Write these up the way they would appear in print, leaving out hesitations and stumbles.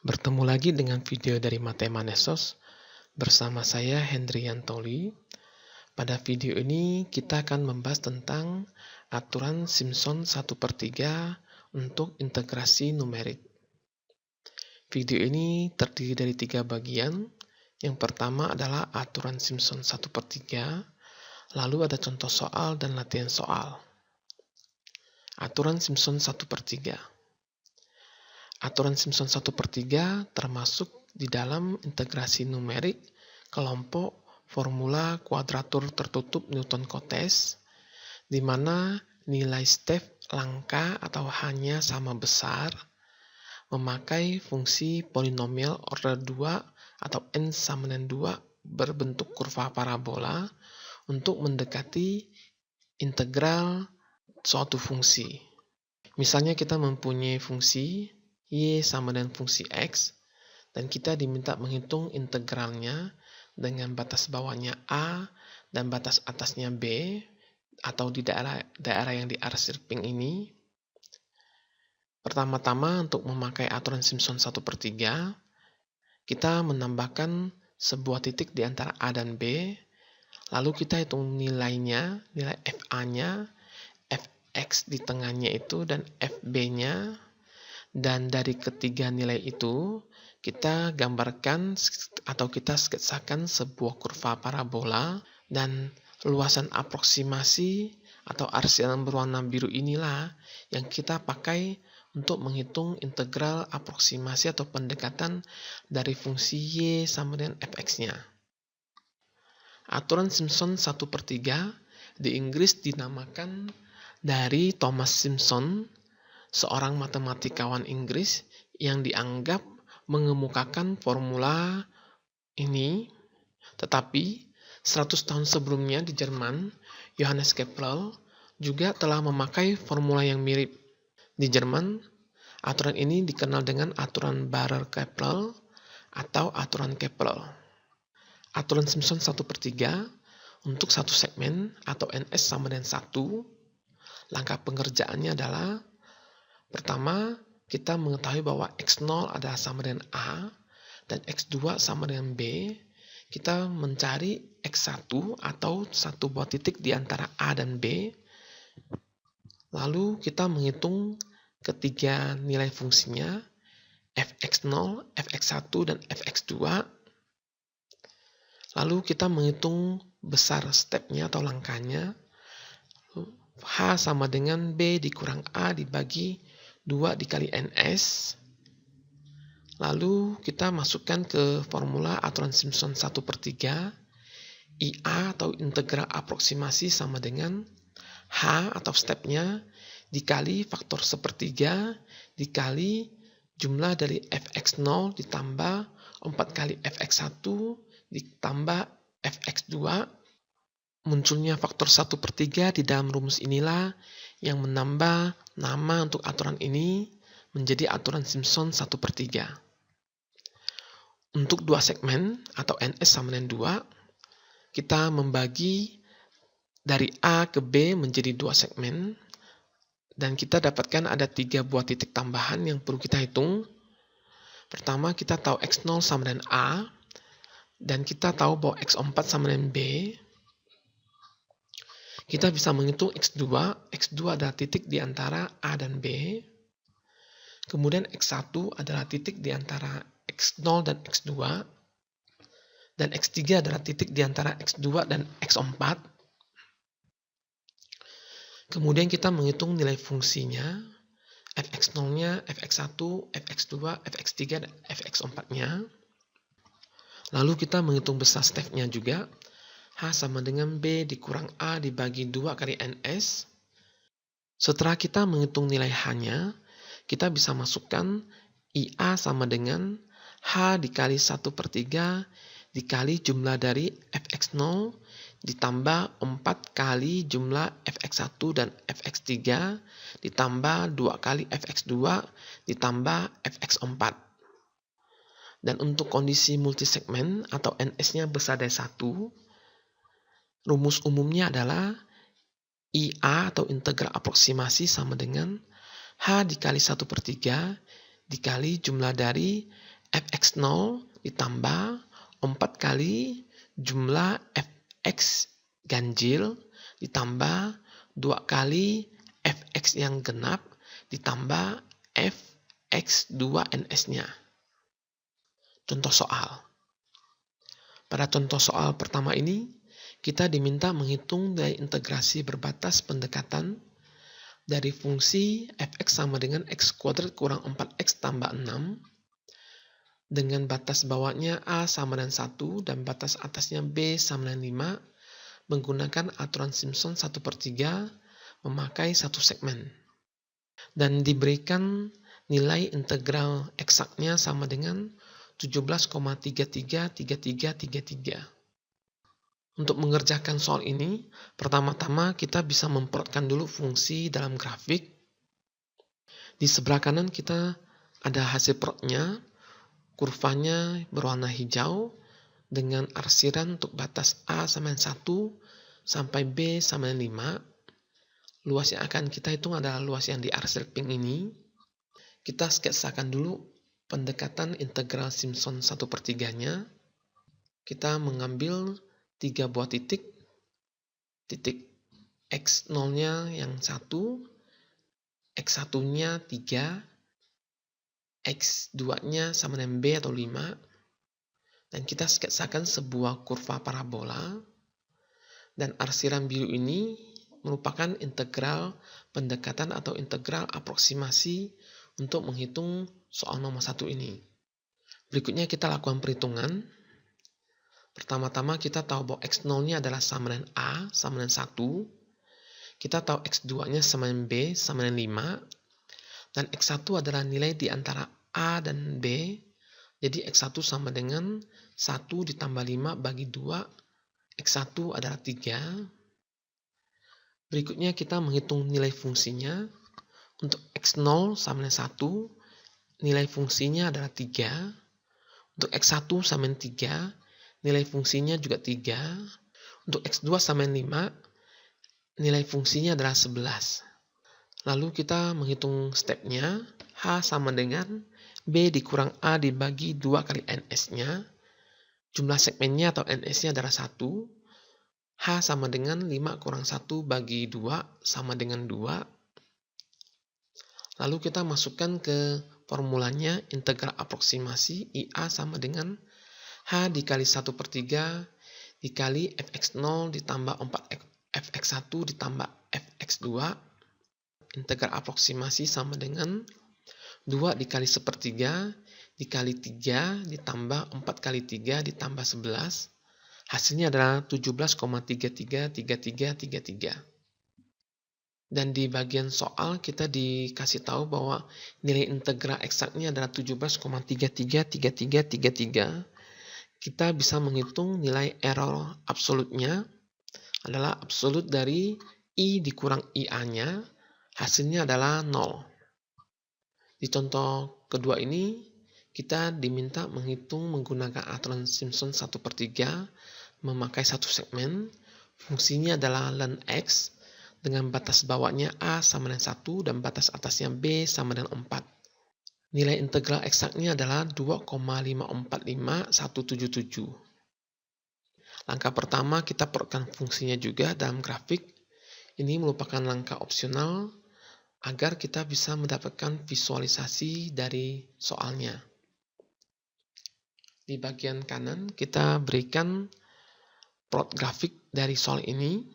Bertemu lagi dengan video dari Matemanesos bersama saya Hendry Yantoli. Pada video ini kita akan membahas tentang aturan Simpson 1/3 untuk integrasi numerik. Video ini terdiri dari 3 bagian. Yang pertama adalah aturan Simpson 1/3, lalu ada contoh soal dan latihan soal. Aturan Simpson 1/3. Aturan Simpson 1/3 termasuk di dalam integrasi numerik kelompok formula kuadratur tertutup Newton-Cotes, di mana nilai step langka atau hanya sama besar memakai fungsi polinomial order 2 atau n sama dengan 2 berbentuk kurva parabola untuk mendekati integral suatu fungsi. Misalnya kita mempunyai fungsi y sama dengan fungsi x, dan kita diminta menghitung integralnya dengan batas bawahnya a dan batas atasnya b, atau di daerah yang diarsir pink ini. Pertama-tama untuk memakai aturan Simpson 1/3, kita menambahkan sebuah titik di antara a dan b, lalu kita hitung nilainya, nilai fa-nya, fx di tengahnya itu, dan fb-nya. Dan dari ketiga nilai itu, kita gambarkan atau kita sketsakan sebuah kurva parabola, dan luasan aproksimasi atau arsiran berwarna biru inilah yang kita pakai untuk menghitung integral aproksimasi atau pendekatan dari fungsi y sama dengan fx-nya. Aturan Simpson 1/3 di Inggris dinamakan dari Thomas Simpson, seorang matematikawan Inggris yang dianggap mengemukakan formula ini, tetapi 100 tahun sebelumnya di Jerman, Johannes Kepler juga telah memakai formula yang mirip. Di Jerman, aturan ini dikenal dengan aturan Barer-Kepler atau aturan Kepler. Aturan Simpson 1/3 untuk satu segmen atau ns sama dengan 1, langkah pengerjaannya adalah: pertama, kita mengetahui bahwa x0 adalah sama dengan A dan x2 sama dengan B. Kita mencari x1 atau satu buah titik di antara A dan B. Lalu kita menghitung ketiga nilai fungsinya, fx0, fx1, dan fx2. Lalu kita menghitung besar stepnya atau langkahnya. H sama dengan B dikurang A dibagi 2 dikali ns. Lalu kita masukkan ke formula aturan Simpson 1/3. IA atau integral aproksimasi sama dengan H atau stepnya dikali faktor 1/3 dikali jumlah dari fx0 ditambah 4 kali fx1 ditambah fx2. Munculnya faktor 1/3 di dalam rumus inilah yang menambah nama untuk aturan ini menjadi aturan Simpson 1/3. Untuk dua segmen atau ns sama dengan 2, kita membagi dari A ke B menjadi dua segmen, dan kita dapatkan ada 3 buah titik tambahan yang perlu kita hitung. Pertama, kita tahu x0 sama dengan A, dan kita tahu bahwa x4 sama dengan B. Kita bisa menghitung x2. X2 adalah titik di antara A dan B. Kemudian x1 adalah titik di antara x0 dan x2. Dan x3 adalah titik di antara x2 dan x4. Kemudian kita menghitung nilai fungsinya, fx0-nya, fx1, fx2, fx3, dan fx4-nya. Lalu kita menghitung besar stepnya juga. H sama dengan B dikurang A dibagi 2 kali ns. Setelah kita menghitung nilai H-nya, kita bisa masukkan IA sama dengan H dikali 1/3 dikali jumlah dari fx0 ditambah 4 kali jumlah fx1 dan fx3 ditambah 2 kali fx2 ditambah fx4. Dan untuk kondisi multisegmen atau ns-nya besar dari 1, rumus umumnya adalah IA atau integral aproksimasi sama dengan H dikali 1/3 dikali jumlah dari fx0 ditambah 4 kali jumlah fx ganjil ditambah 2 kali fx yang genap ditambah fx2ns-nya. Contoh soal. Pada contoh soal pertama ini, kita diminta menghitung nilai integrasi berbatas pendekatan dari fungsi fx sama dengan x kuadrat kurang 4x tambah 6 dengan batas bawahnya a sama dengan 1 dan batas atasnya b sama dengan 5 menggunakan aturan Simpson 1/3 memakai satu segmen. Dan diberikan nilai integral eksaknya sama dengan 17,333333. Untuk mengerjakan soal ini, pertama-tama kita bisa memperolehkan dulu fungsi dalam grafik. Di sebelah kanan kita ada hasil perolehnya, kurvanya berwarna hijau dengan arsiran untuk batas A sama dengan 1 sampai B sama dengan 5. Luas yang akan kita hitung adalah luas yang diarsir pink ini. Kita sketsakan dulu pendekatan integral Simpson 1/3-nya. Kita mengambil 3 buah titik x0-nya yang 1, x1-nya 3, x2-nya sama dengan b atau 5, dan kita sketsakan sebuah kurva parabola, dan arsiran biru ini merupakan integral pendekatan atau integral aproksimasi untuk menghitung soal nomor 1 ini. Berikutnya kita lakukan perhitungan. Pertama-tama kita tahu bahwa x0-nya adalah sama dengan A, sama dengan 1. Kita tahu x2-nya sama dengan B, sama dengan 5. Dan x1 adalah nilai di antara A dan B. Jadi x1 sama dengan 1 ditambah 5 bagi 2. x1 adalah 3. Berikutnya kita menghitung nilai fungsinya. Untuk x0 sama dengan 1, nilai fungsinya adalah 3. Untuk x1 sama dengan 3, nilai fungsinya juga 3. Untuk x2 sama dengan 5, nilai fungsinya adalah 11. Lalu kita menghitung stepnya. H sama dengan B dikurang A dibagi 2 kali ns-nya. Jumlah segmennya atau ns-nya adalah 1. H sama dengan 5 kurang 1 bagi 2 sama dengan 2. Lalu kita masukkan ke formulanya integral aproksimasi IA sama dengan H dikali 1/3 dikali fx0 ditambah 4fx1 ditambah fx2. Integral aproksimasi sama dengan 2 dikali 1/3 dikali 3 ditambah 4 kali 3 ditambah 11. Hasilnya adalah 17,333333. Dan di bagian soal kita dikasih tahu bahwa nilai integral eksaknya adalah 17,333333. Kita bisa menghitung nilai error absolutnya adalah absolut dari I dikurang IA-nya, hasilnya adalah 0. Di contoh kedua ini, kita diminta menghitung menggunakan aturan Simpson 1/3 memakai satu segmen. Fungsinya adalah ln x dengan batas bawahnya A sama dengan 1 dan batas atasnya B sama dengan 4. Nilai integral eksaknya adalah 2,545177. Langkah pertama kita perolehkan fungsinya juga dalam grafik. Ini merupakan langkah opsional agar kita bisa mendapatkan visualisasi dari soalnya. Di bagian kanan kita berikan plot grafik dari soal ini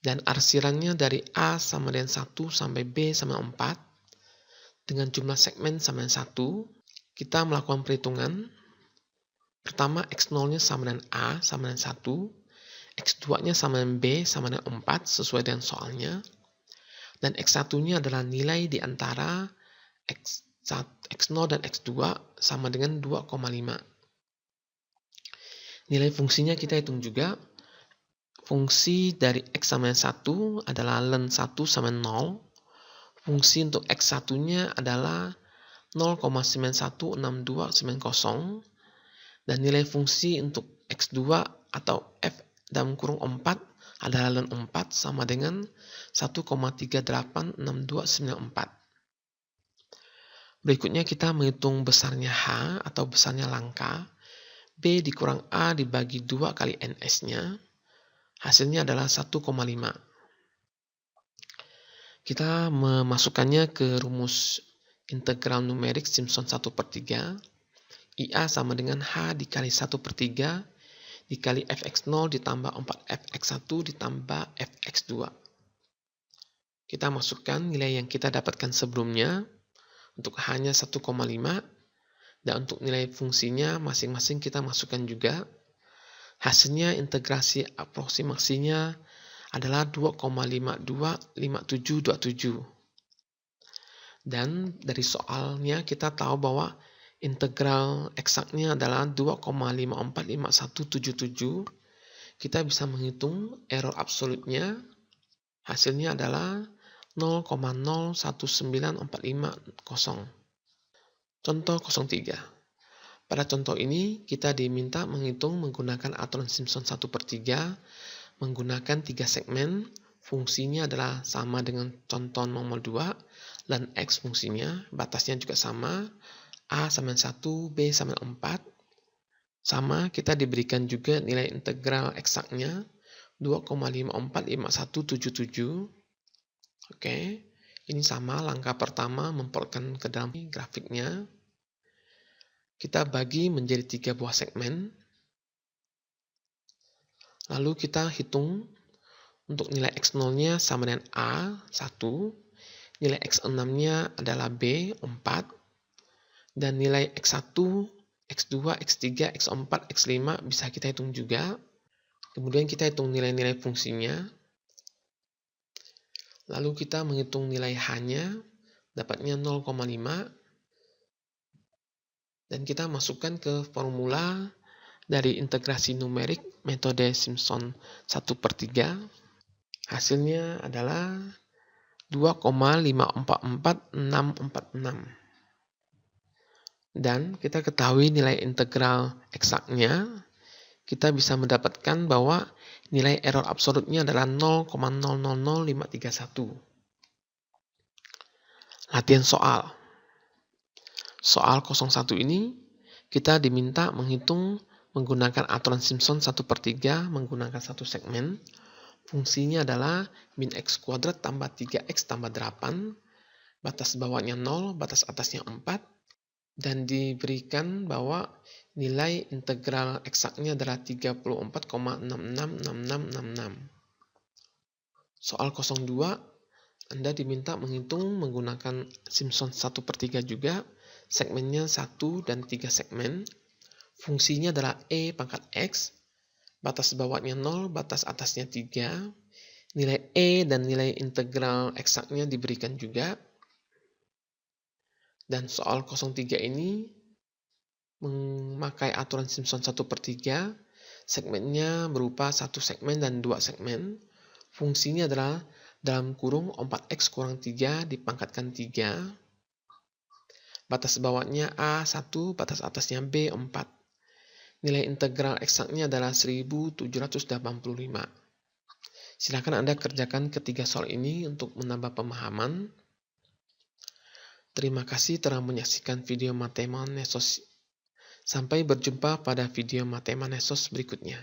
dan arsirannya dari A sama dengan 1 sampai B sama 4. Dengan jumlah segmen sama dengan 1, kita melakukan perhitungan. Pertama, x0-nya sama dengan A sama dengan 1, x2-nya sama dengan B sama dengan 4 sesuai dengan soalnya, dan x1-nya adalah nilai di antara x0 dan x2 sama dengan 2,5. Nilai fungsinya kita hitung juga. Fungsi dari x sama dengan 1 adalah ln 1 sama dengan 0. Fungsi untuk x1-nya adalah 0,916290 dan nilai fungsi untuk x2 atau f dalam kurung 4 adalah ln 4 sama dengan 1,386294. Berikutnya kita menghitung besarnya H atau besarnya langkah. B dikurang A dibagi 2 kali NS-nya. Hasilnya adalah 1,5. Kita memasukkannya ke rumus integral numerik Simpson 1/3. IA sama dengan H dikali 1/3 dikali fx0 ditambah 4fx1 ditambah fx2. Kita masukkan nilai yang kita dapatkan sebelumnya. Untuk H-nya 1,5 dan untuk nilai fungsinya masing-masing kita masukkan juga. Hasilnya integrasi aproksimasinya adalah 2,525727. Dan dari soalnya kita tahu bahwa integral eksaknya adalah 2,545177. Kita bisa menghitung error absolutnya. Hasilnya adalah 0,019450. Contoh 03. Pada contoh ini, kita diminta menghitung menggunakan aturan Simpson 1/3 menggunakan 3 segmen. Fungsinya adalah sama dengan contoh nomor 2, dan X fungsinya, batasnya juga sama, A sama dengan 1, B sama dengan 4. Sama, kita diberikan juga nilai integral eksaknya, 2,545177. Oke, ini sama langkah pertama memportkan ke dalam grafiknya. Kita bagi menjadi 3 buah segmen. Lalu kita hitung untuk nilai X0-nya sama dengan A, 1. Nilai X6-nya adalah B, 4. Dan nilai X1, X2, X3, X4, X5 bisa kita hitung juga. Kemudian kita hitung nilai-nilai fungsinya. Lalu kita menghitung nilai H-nya, dapatnya 0,5. Dan kita masukkan ke formula dari integrasi numerik metode Simpson 1/3. Hasilnya adalah 2,544646. Dan kita ketahui nilai integral eksaknya, kita bisa mendapatkan bahwa nilai error absolutnya adalah 0,000531. Latihan soal. Soal 01 ini, kita diminta menghitung menggunakan aturan Simpson 1/3 menggunakan satu segmen. Fungsinya adalah min x kuadrat tambah 3x tambah 8. Batas bawahnya 0, batas atasnya 4. Dan diberikan bahwa nilai integral eksaknya adalah 34,666666. Soal 02, Anda diminta menghitung menggunakan Simpson 1/3 juga, segmennya 1 dan 3 segmen. Fungsinya adalah E pangkat X, batas bawahnya 0, batas atasnya 3. Nilai E dan nilai integral eksaknya diberikan juga. Dan soal 03 ini memakai aturan Simpson 1/3, segmennya berupa 1 segmen dan 2 segmen. Fungsinya adalah dalam kurung 4x kurang 3 dipangkatkan 3. Batas bawahnya A1, batas atasnya B4. Nilai integral eksaknya adalah 1785. Silakan Anda kerjakan ketiga soal ini untuk menambah pemahaman. Terima kasih telah menyaksikan video Matemanesos. Sampai berjumpa pada video Matemanesos berikutnya.